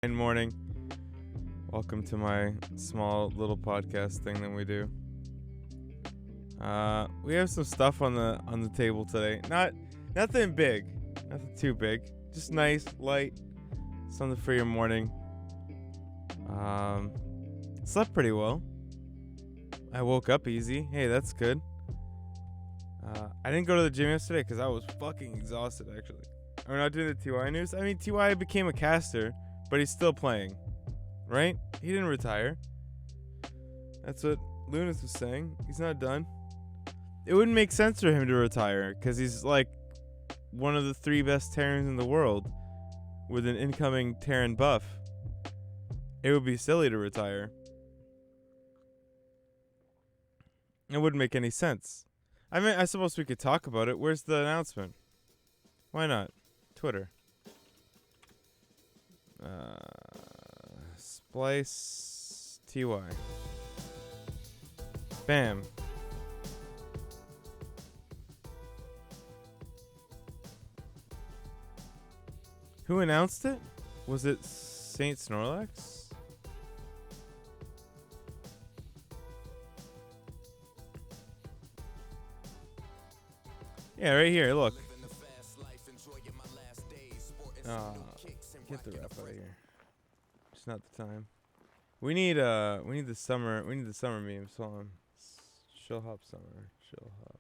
Good morning. Welcome to my small little podcast thing that we do. We have some stuff on the table today. Nothing big, nothing too big. Just nice, light, something for your morning. Slept pretty well. I woke up easy. Hey, that's good. I didn't go to the gym yesterday because I was fucking exhausted. Actually, we're not doing the TY news. I mean, TY became a caster, but he's still playing. Right? He didn't retire. That's what Lunas was saying. He's not done. It wouldn't make sense for him to retire because he's like one of the 3 best Terrans in the world with an incoming Terran buff. It would be silly to retire. It wouldn't make any sense. I mean, I suppose we could talk about it. Where's the announcement? Why not? Twitter. Splice TY. Bam. Who announced it? Was it Saint Snorlax? Yeah, right here. Look. Get the ref out of here. It's not the time. We need the summer memes. Hold on. Chill hop summer. Chill hop.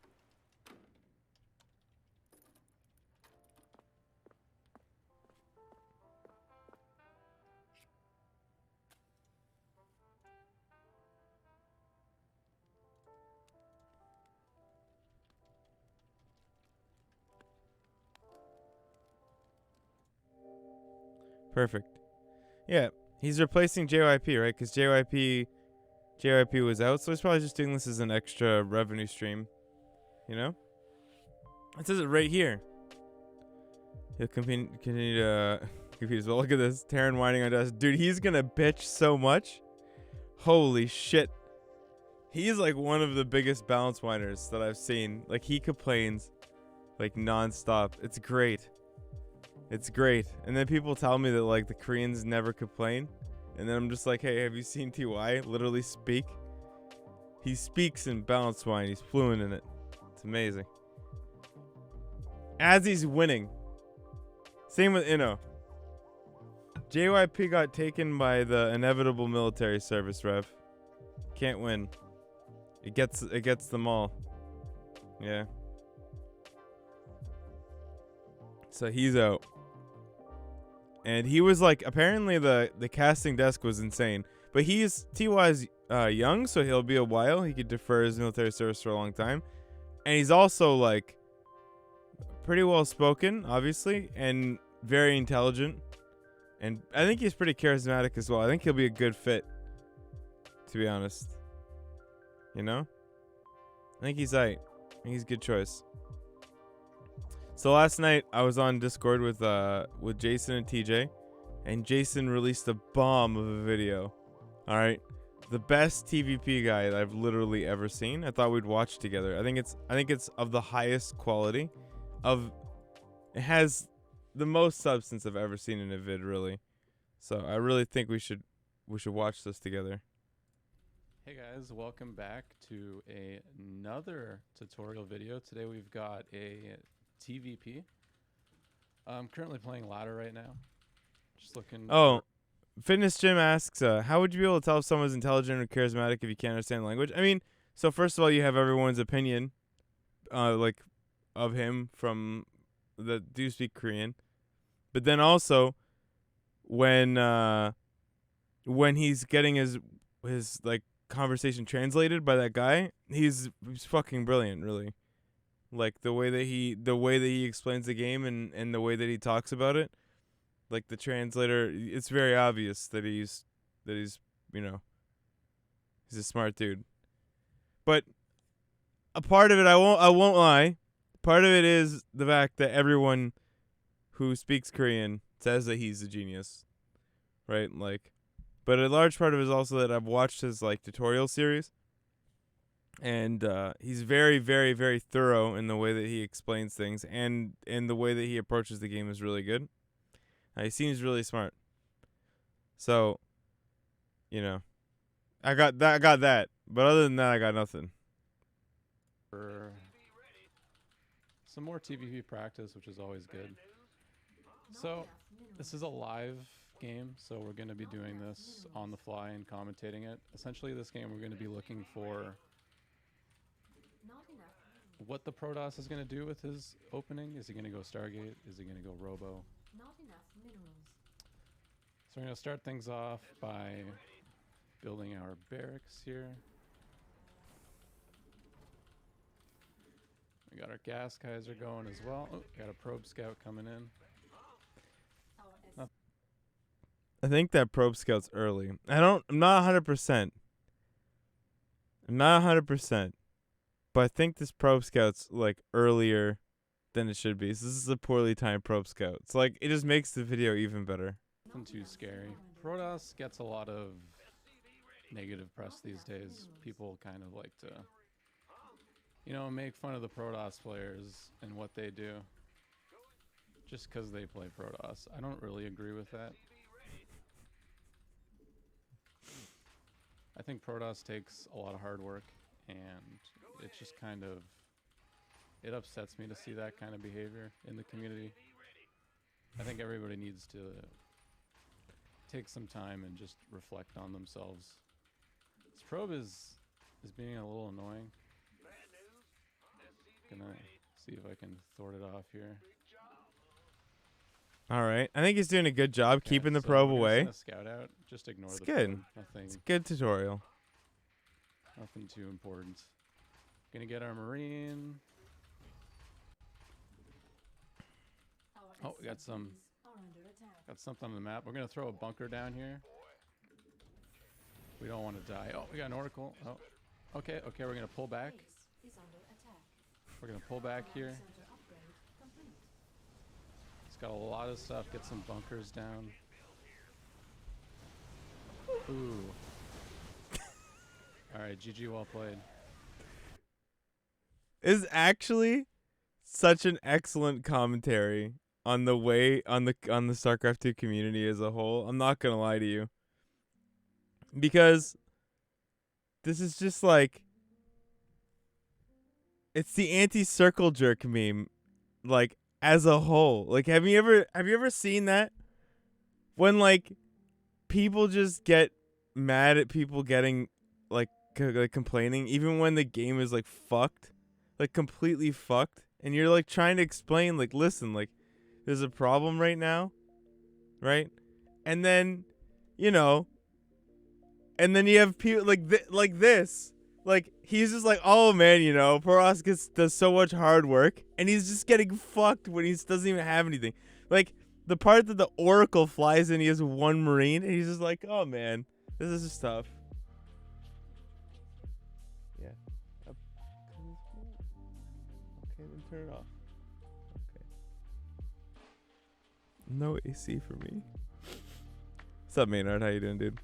Perfect. Yeah, he's replacing JYP, right? Because JYP was out, so he's probably just doing this as an extra revenue stream. You know? It says it right here. He'll continue to compete as well. Look at this. Terran whining on us. Dude, he's going to bitch so much. Holy shit. He's like one of the biggest balance whiners that I've seen. Like, he complains like nonstop. It's great. It's great. And then people tell me that like the Koreans never complain. And then I'm just like, hey, have you seen TY literally speak? He speaks in balance wine. He's fluent in it. It's amazing. As he's winning. Same with Inno. JYP got taken by the inevitable military service, Rev. Can't win. It gets them all. Yeah. So he's out. And he was like, apparently the casting desk was insane. But TY's young, so he'll be a while. He could defer his military service for a long time. And he's also like pretty well spoken, obviously, and very intelligent. And I think he's pretty charismatic as well. I think he'll be a good fit, to be honest. You know? I think he's aight. I think he's a good choice. So last night I was on Discord with Jason and TJ, and Jason released a bomb of a video. All right, the best TVP guy that I've literally ever seen. I thought we'd watch together. I think it's of the highest quality. It has the most substance I've ever seen in a vid, really. So I really think we should watch this together. Hey guys, welcome back to another tutorial video. Today we've got a TVP. I'm currently playing ladder right now. Just looking. Oh, Fitness Jim asks, how would you be able to tell if someone's intelligent or charismatic if you can't understand the language? I mean, so first of all, you have everyone's opinion, like, of him from that do speak Korean, but then also when he's getting his like conversation translated by that guy, he's fucking brilliant, really. Like the way that he explains the game and the way that he talks about it, like the translator, it's very obvious that he's you know, he's a smart dude. But a part of it, I won't lie, part of it is the fact that everyone who speaks Korean says that he's a genius, right? Like, but a large part of it is also that I've watched his like tutorial series. And he's very, very, very thorough in the way that he explains things, and in the way that he approaches the game is really good. He seems really smart. So, you know, I got that. But other than that, I got nothing. For some more TVP practice, which is always good. So, this is a live game, so we're going to be doing this on the fly and commentating it. Essentially, this game we're going to be looking for what the Protoss is going to do with his opening. Is he going to go Stargate? Is he going to go Robo? So we're going to start things off by building our barracks here. We got our gas Kaiser going as well. Oh, got a probe scout coming in. I think that probe scout's early. I'm not 100%. I'm not 100%. But I think this probe scout's like earlier than it should be. So this is a poorly timed probe scout. It's like it just makes the video even better. Nothing too scary. Protoss gets a lot of negative press these days. People kind of like to, you know, make fun of the Protoss players and what they do just because they play Protoss. I don't really agree with that. I think Protoss takes a lot of hard work, and it's just kind of, it upsets me to see that kind of behavior in the community. I think everybody needs to take some time and just reflect on themselves. This probe is being a little annoying. Gonna see if I can thwart it off here. All right. I think he's doing a good job Okay, keeping the so probe we're gonna away. send a scout out. Just ignore It's the good. probe. Nothing, It's a good tutorial. nothing too important. Gonna get our marine. Oh, we got something on the map. We're gonna throw a bunker down here. We don't want to die. Oh, we got an oracle. Oh, okay. We're gonna pull back. We're gonna pull back here. It's got a lot of stuff. Get some bunkers down. Ooh. All right, GG, well played. Is actually such an excellent commentary on the way on the StarCraft 2 community as a whole. I'm not gonna lie to you, because this is just like, it's the anti-circle jerk meme, like as a whole. Like, have you ever seen that? When like people just get mad at people getting like complaining, even when the game is like fucked, like completely fucked, and you're like trying to explain, like, listen, like there's a problem right now, right? And then, you know, and then you have people like this. Like, he's just like, oh man, you know, Protoss does so much hard work, and he's just getting fucked when he doesn't even have anything. Like, the part that the Oracle flies in, he has one Marine, and he's just like, oh man, this is just tough. Yeah. Okay, then turn it off. Okay. No AC for me. What's up, Maynard? How you doing, dude?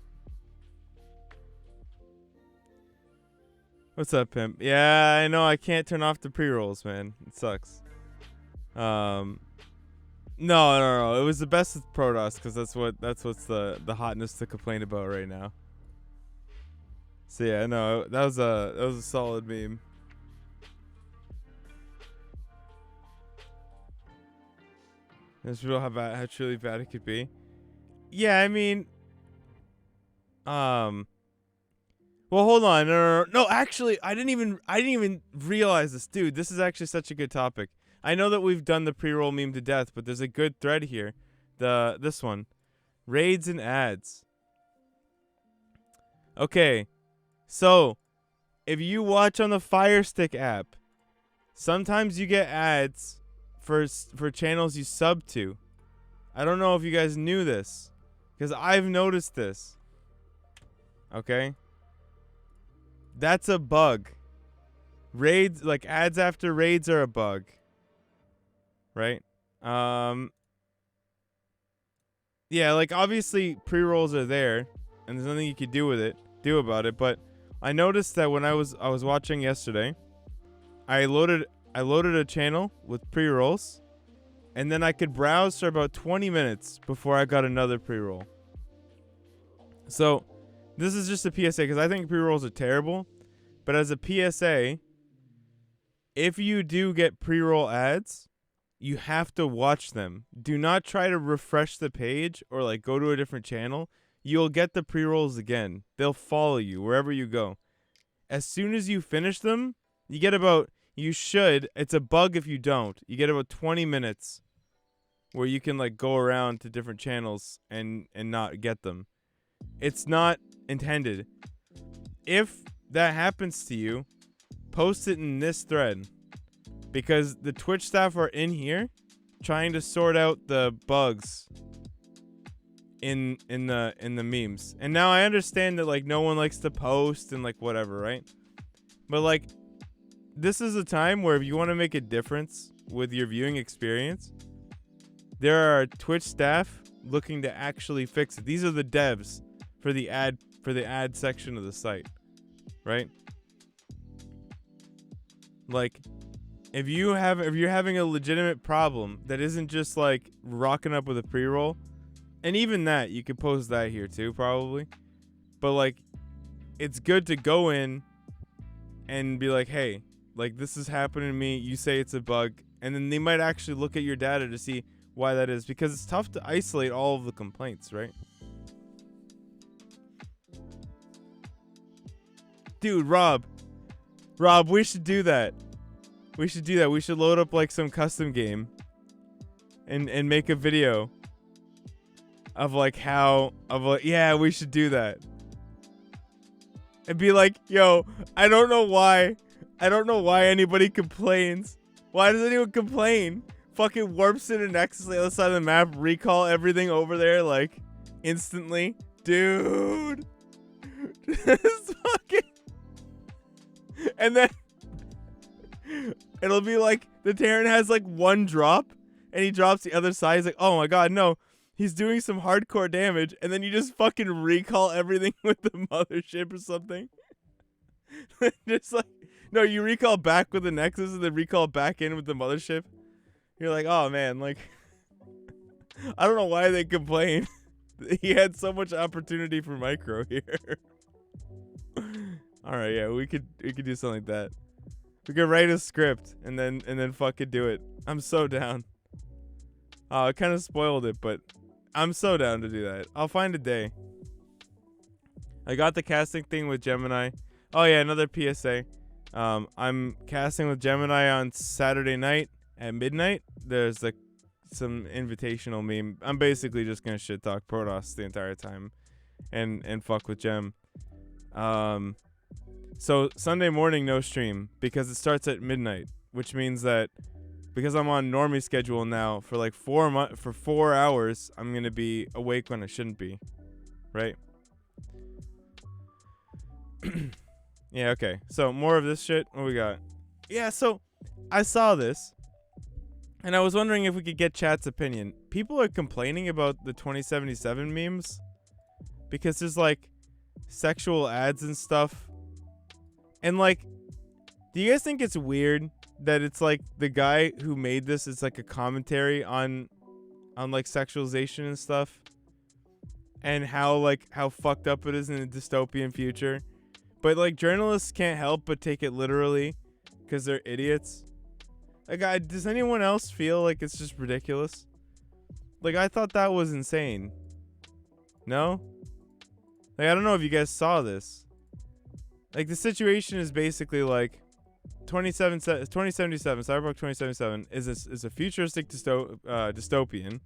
What's up, pimp? Yeah, I know I can't turn off the pre-rolls, man. It sucks. No. It was the best with Protoss, because that's what's the hotness to complain about right now. So yeah, no, that was a solid meme. It's real how truly bad it could be. Yeah, I mean, well, hold on. No, actually, I didn't even realize this, dude. This is actually such a good topic. I know that we've done the pre-roll meme to death, but there's a good thread here. This one, raids and ads. Okay, so if you watch on the Fire Stick app, sometimes you get ads for channels you sub to. I don't know if you guys knew this, because I've noticed this. Okay. That's a bug. Raids, like ads after raids, are a bug. Right? Yeah, like obviously pre-rolls are there, and there's nothing you could do about it, but I noticed that when I was watching yesterday, I loaded a channel with pre-rolls, and then I could browse for about 20 minutes before I got another pre-roll. So this is just a PSA because I think pre-rolls are terrible. But as a PSA, if you do get pre-roll ads, you have to watch them. Do not try to refresh the page or like go to a different channel. You'll get the pre-rolls again. They'll follow you wherever you go. As soon as you finish them, you get about, it's a bug if you don't. You get about 20 minutes where you can like go around to different channels and not get them. It's not intended. If that happens to you, post it in this thread because the Twitch staff are in here trying to sort out the bugs in the memes. And now I understand that like no one likes to post and like whatever, right? But like this is a time where if you want to make a difference with your viewing experience, there are Twitch staff looking to actually fix it. These are the devs for the ad section of the site, right? Like if you're having a legitimate problem that isn't just like rocking up with a pre-roll, and even that you could post that here too probably, but like it's good to go in and be like, hey, like this is happening to me, you say it's a bug, and then they might actually look at your data to see why that is, because it's tough to isolate all of the complaints, right? Dude, Rob, we should do that. We should load up like some custom game and make a video of like yeah, we should do that. And be like, yo, I don't know why anybody complains. Why does anyone complain? Fucking warps in a nexus on the other side of the map, recall everything over there like instantly. Dude. This fucking, and then it'll be like the Terran has like one drop and he drops the other side. He's like, oh my god, no. He's doing some hardcore damage, and then you just fucking recall everything with the mothership or something. Just like, no, you recall back with the Nexus and then recall back in with the mothership. You're like, oh man, like, I don't know why they complain. He had so much opportunity for micro here. All right, yeah, we could do something like that. We could write a script and then fucking do it. I'm so down. I kind of spoiled it, but I'm so down to do that. I'll find a day. I got the casting thing with Gemini. Oh yeah, another PSA. I'm casting with Gemini on Saturday night at midnight. There's like some invitational meme. I'm basically just gonna shit talk Protoss the entire time, and fuck with Gem. So Sunday morning no stream because it starts at midnight, which means that because I'm on normie schedule now for like 4 hours, I'm gonna be awake when I shouldn't be, right? Yeah, okay. So more of this shit. What we got? Yeah, so I saw this, and I was wondering if we could get chat's opinion. People are complaining about the 2077 memes because there's like sexual ads and stuff, and like, do you guys think it's weird that it's like the guy who made this is like a commentary on like sexualization and stuff, and how fucked up it is in a dystopian future, but like journalists can't help but take it literally because they're idiots? Like, does anyone else feel like it's just ridiculous? Like, I thought that was insane. No? Like, I don't know if you guys saw this. Like, the situation is basically like 2077, Cyberpunk 2077 is a futuristic dystopian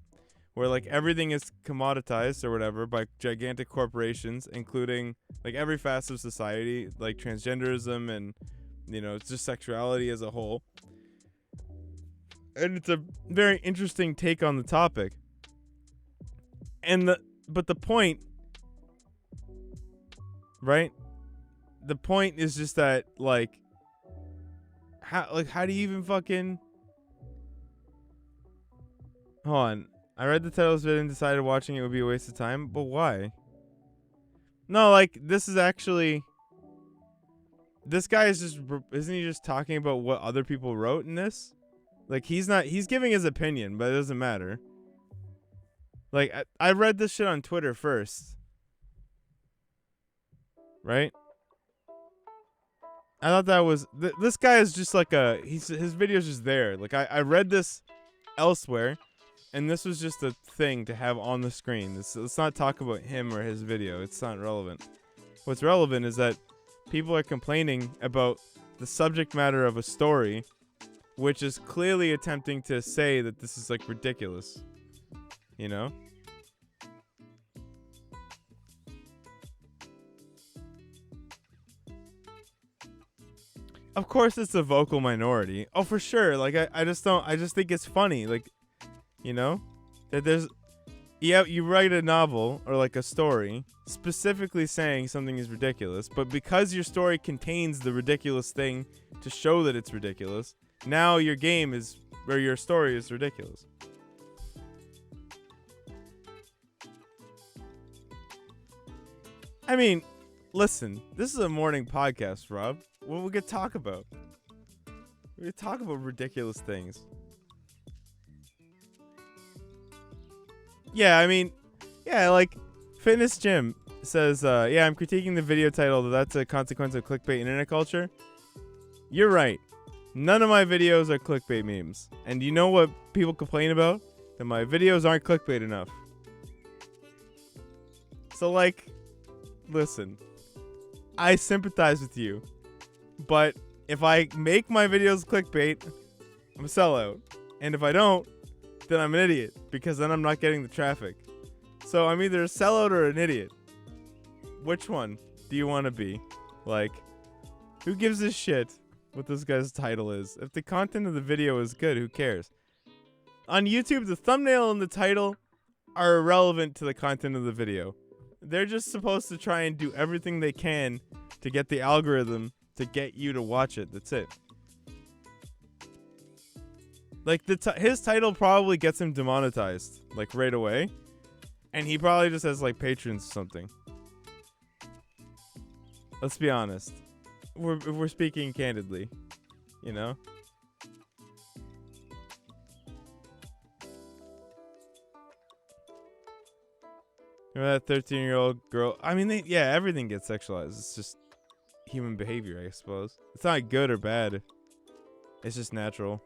where like everything is commoditized or whatever by gigantic corporations, including like every facet of society, like transgenderism and, you know, it's just sexuality as a whole. And it's a very interesting take on the topic. But the point, right? The point is just that like how do you even fucking, hold on. I read the title of this video and decided watching it would be a waste of time, but why? No, like, this is actually, this guy is just, isn't he just talking about what other people wrote in this? Like, he's giving his opinion, but it doesn't matter. Like, I read this shit on Twitter first. right? I thought that was this guy is just like his video's just there. Like I read this elsewhere, and this was just a thing to have on the screen. Let's not talk about him or his video. It's not relevant. What's relevant is that people are complaining about the subject matter of a story, which is clearly attempting to say that this is like ridiculous. You know? Of course it's a vocal minority. Oh, for sure. Like I just think it's funny. Like, you know? That there's you write a novel or like a story specifically saying something is ridiculous, but because your story contains the ridiculous thing to show that it's ridiculous, now your game is or your story is ridiculous. I mean, listen, this is a morning podcast, Rob. What we could talk about? We could talk about ridiculous things. Yeah, I mean, yeah, like Fitness Jim says, yeah, I'm critiquing the video title that that's a consequence of clickbait internet culture. You're right. None of my videos are clickbait memes. And you know what people complain about? That my videos aren't clickbait enough. So, like, listen, I sympathize with you. But if I make my videos clickbait, I'm a sellout. And if I don't, then I'm an idiot. Because then I'm not getting the traffic. So I'm either a sellout or an idiot. Which one do you want to be? Like, who gives a shit what this guy's title is? If the content of the video is good, who cares? On YouTube, the thumbnail and the title are irrelevant to the content of the video. They're just supposed to try and do everything they can to get the algorithm to get you to watch it. That's it. Like, his title probably gets him demonetized, like, right away. And he probably just has, like, patrons or something. Let's be honest. We're speaking candidly, you know? Remember that 13-year-old girl? I mean, yeah, everything gets sexualized. It's just human behavior, I suppose. It's not good or bad. It's just natural.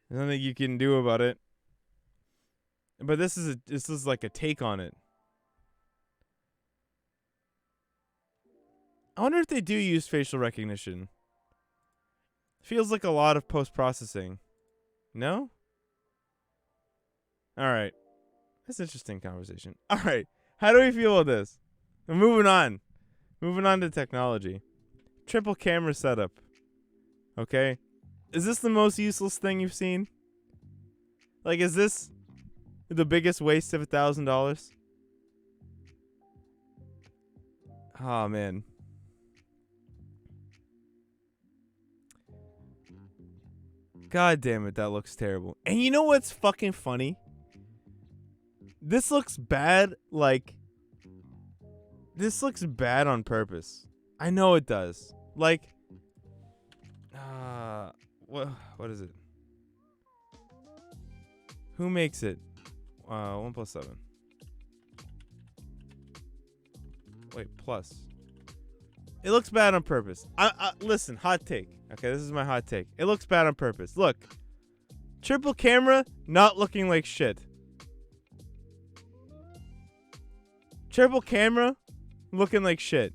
There's nothing you can do about it. But this is like a take on it. I wonder if they do use facial recognition. Feels like a lot of post-processing. No? Alright. That's an interesting conversation. Alright. How do we feel about this? We're moving on. Moving on to technology. Triple camera setup. Okay? Is this the most useless thing you've seen? Like, is this the biggest waste of $1,000? Oh, man. God damn it, that looks terrible. And you know what's fucking funny? This looks bad, like... This looks bad on purpose. I know it does. Like... What is it? Who makes it? 1 plus 7. Wait, plus. It looks bad on purpose. Listen, hot take. Okay, this is my hot take. It looks bad on purpose. Look. Triple camera, not looking like shit. Triple camera, looking like shit.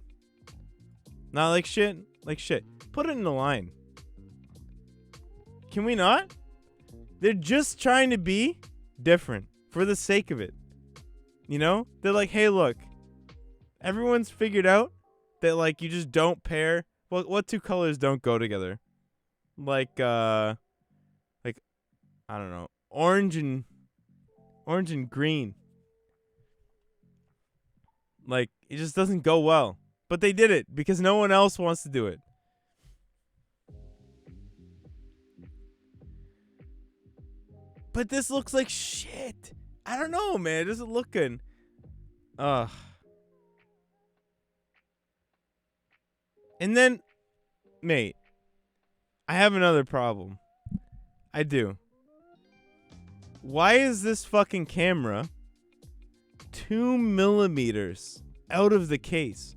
Not like shit, like shit. Put it in the line. Can we not? They're just trying to be different for the sake of it. You know? They're like, hey, look. Everyone's figured out that, like, you just don't pair. Well, what two colors don't go together? Like, I don't know. Orange and green. Like, it just doesn't go well. But they did it because no one else wants to do it. But this looks like shit. I don't know, man. It doesn't look good. Ugh. And then, mate, I have another problem. I do. Why is this fucking camera 2 millimeters out of the case?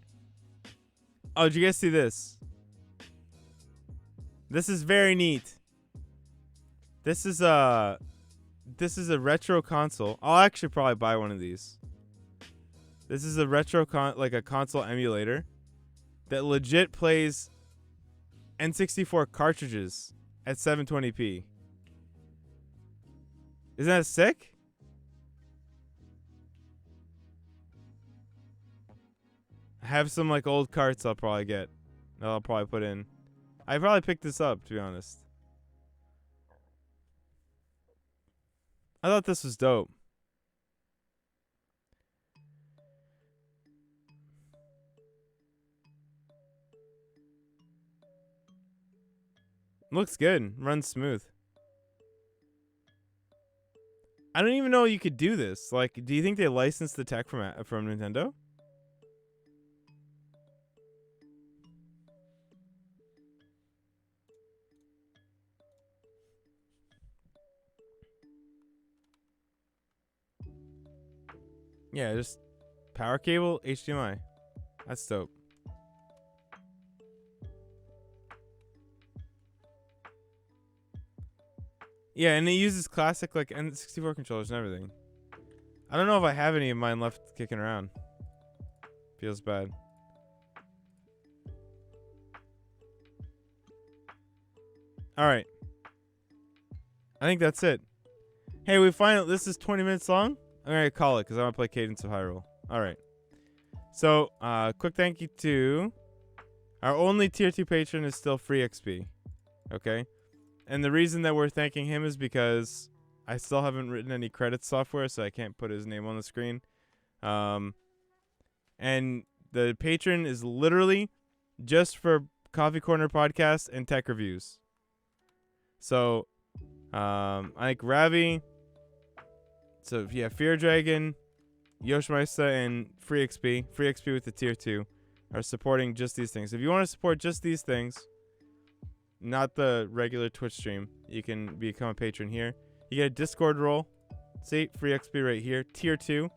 Oh, did you guys see this? This is very neat. This is a retro console. I'll actually probably buy one of these. This is a retro like a console emulator that legit plays N64 cartridges at 720p. Isn't that sick? I have some like old carts I'll probably get. That I'll probably put in. I probably picked this up, to be honest. I thought this was dope. Looks good. Runs smooth. I don't even know you could do this. Like, do you think they licensed the tech from Nintendo? Yeah, just power cable, HDMI. That's dope. Yeah, and it uses classic like N64 controllers and everything. I don't know if I have any of mine left kicking around. Feels bad. All right. I think that's it. Hey, we finally. This is 20 minutes long. I'm gonna call it because I want to play Cadence of Hyrule. All right. So, quick thank you to our only tier 2 patron is still Free XP. Okay. And the reason that we're thanking him is because I still haven't written any credits software, so I can't put his name on the screen. And the patron is literally just for Coffee Corner podcast and tech reviews. So, I think Ravi. So yeah, Fear Dragon, Yoshimasa, and Free XP with the tier 2 are supporting just these things. If you want to support just these things, not the regular Twitch stream, you can become a patron here. You get a Discord role. See, Free XP right here, tier 2.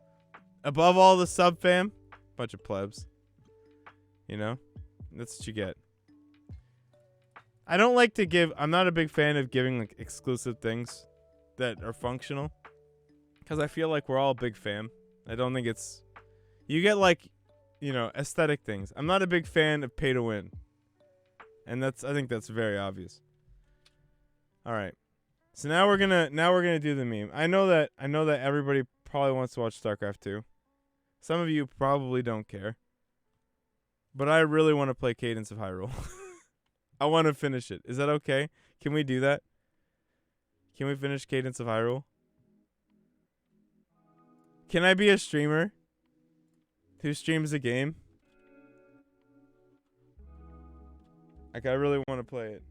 Above all the sub fam, bunch of plebs. You know, that's what you get. I don't like to give. I'm not a big fan of giving like exclusive things that are functional. Because I feel like we're all a big fam. I don't think it's... You get like, you know, aesthetic things. I'm not a big fan of pay to win. And I think that's very obvious. All right. So now we're gonna do the meme. I know that everybody probably wants to watch StarCraft 2. Some of you probably don't care. But I really want to play Cadence of Hyrule. I want to finish it. Is that okay? Can we do that? Can we finish Cadence of Hyrule? Can I be a streamer who streams a game? Like, I really want to play it.